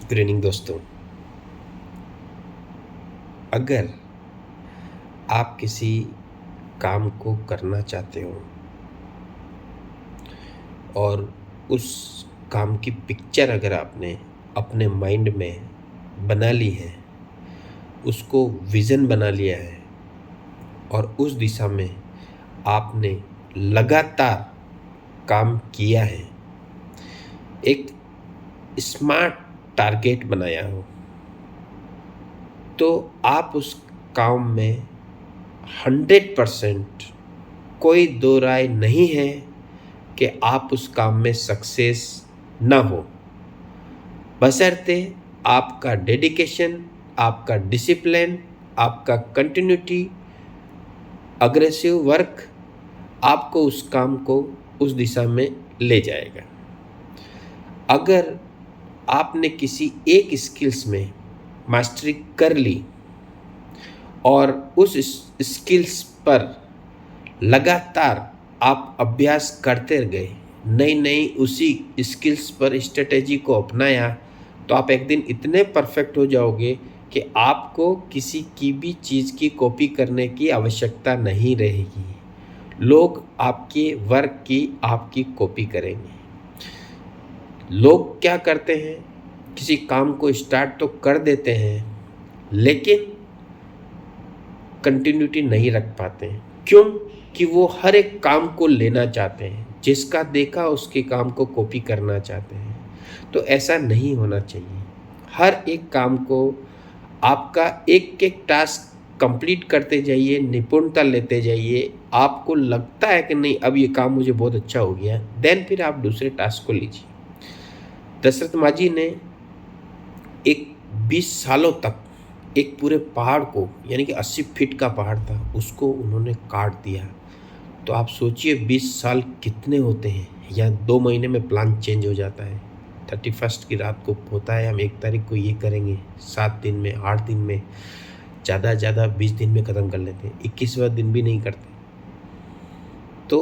Good evening दोस्तों। अगर आप किसी काम को करना चाहते हो और उस काम की पिक्चर अगर आपने अपने माइंड में बना ली है, उसको विज़न बना लिया है और उस दिशा में आपने लगातार काम किया है, एक स्मार्ट टारगेट बनाया हो, तो आप उस काम में 100% कोई दो राय नहीं है कि आप उस काम में सक्सेस ना हो, बशर्ते आपका डेडिकेशन, आपका डिसिप्लिन, आपका कंटिन्यूटी, अग्रेसिव वर्क आपको उस काम को उस दिशा में ले जाएगा। अगर आपने किसी एक स्किल्स में मास्टरी कर ली और उस स्किल्स पर लगातार आप अभ्यास करते गए, नई नई उसी स्किल्स पर स्ट्रेटेजी को अपनाया, तो आप एक दिन इतने परफेक्ट हो जाओगे कि आपको किसी की भी चीज़ की कॉपी करने की आवश्यकता नहीं रहेगी। लोग आपके वर्क की आपकी कॉपी करेंगे। लोग क्या करते हैं, किसी काम को स्टार्ट तो कर देते हैं लेकिन कंटिन्यूटी नहीं रख पाते हैं। क्यों? कि वो हर एक काम को लेना चाहते हैं, जिसका देखा उसके काम को कॉपी करना चाहते हैं। तो ऐसा नहीं होना चाहिए। हर एक काम को आपका एक एक टास्क कंप्लीट करते जाइए, निपुणता लेते जाइए। आपको लगता है कि नहीं अब ये काम मुझे बहुत अच्छा हो गया, देन फिर आप दूसरे टास्क को लीजिए। दशरथ माझी ने एक 20 सालों तक एक पूरे पहाड़ को, यानी कि 80 फीट का पहाड़ था, उसको उन्होंने काट दिया। तो आप सोचिए 20 साल कितने होते हैं, या 2 महीने में प्लान चेंज हो जाता है। 31 की रात को होता है हम 1 तारीख को ये करेंगे, 7 दिन में, 8 दिन में, ज़्यादा 20 दिन में ख़त्म कर लेते हैं, 21वां दिन भी नहीं करते। तो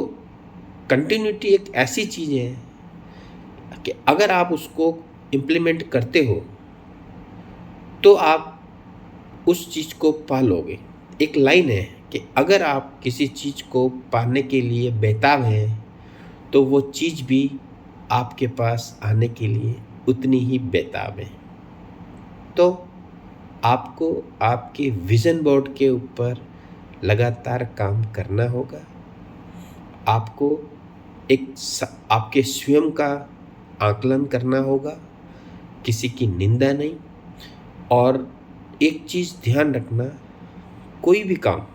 कंटिन्यूटी एक ऐसी चीज़ है कि अगर आप उसको इम्प्लीमेंट करते हो तो आप उस चीज़ को पा लोगे। एक लाइन है कि अगर आप किसी चीज़ को पाने के लिए बेताब हैं तो वो चीज़ भी आपके पास आने के लिए उतनी ही बेताब है। तो आपको आपके विज़न बोर्ड के ऊपर लगातार काम करना होगा। आपको आपके स्वयं का आकलन करना होगा, किसी की निंदा नहीं। और एक चीज़ ध्यान रखना, कोई भी काम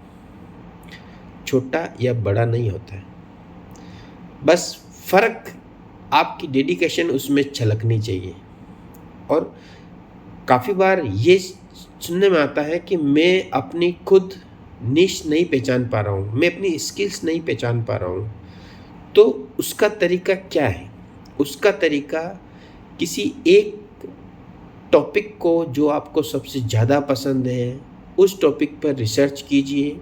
छोटा या बड़ा नहीं होता है, बस फ़र्क आपकी डेडिकेशन उसमें झलकनी चाहिए। और काफ़ी बार ये सुनने में आता है कि मैं अपनी खुद निश नहीं पहचान पा रहा हूँ, मैं अपनी स्किल्स नहीं पहचान पा रहा हूँ। तो उसका तरीका क्या है? उसका तरीका किसी एक टॉपिक को जो आपको सबसे ज़्यादा पसंद है, उस टॉपिक पर रिसर्च कीजिए।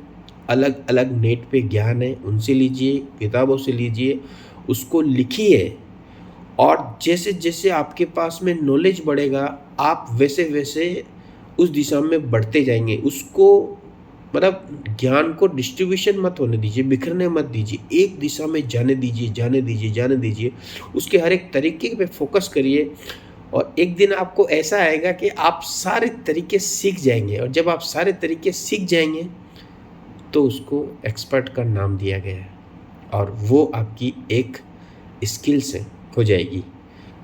अलग अलग नेट पे ज्ञान है, उनसे लीजिए, किताबों से लीजिए, उसको लिखिए। और जैसे जैसे आपके पास में नॉलेज बढ़ेगा, आप वैसे वैसे उस दिशा में बढ़ते जाएंगे। उसको मतलब ज्ञान को डिस्ट्रीब्यूशन मत होने दीजिए, बिखरने मत दीजिए, एक दिशा में जाने दीजिए, जाने दीजिए, जाने दीजिए। उसके हर एक तरीके पे फोकस करिए और एक दिन आपको ऐसा आएगा कि आप सारे तरीके सीख जाएंगे। और जब आप सारे तरीके सीख जाएंगे तो उसको एक्सपर्ट का नाम दिया गया है और वो आपकी एक स्किल्स हो जाएगी।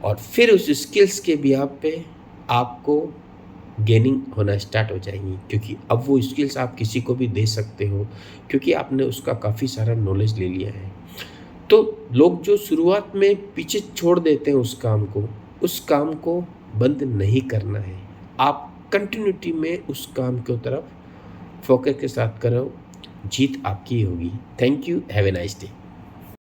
और फिर उस स्किल्स के बिहाफ पे आपको गेनिंग होना स्टार्ट हो जाएंगी, क्योंकि अब वो स्किल्स आप किसी को भी दे सकते हो, क्योंकि आपने उसका काफ़ी सारा नॉलेज ले लिया है। तो लोग जो शुरुआत में पीछे छोड़ देते हैं उस काम को बंद नहीं करना है। आप कंटिन्यूटी में उस काम की तरफ फोकस के साथ करो, जीत आपकी होगी। Thank you, have a nice day.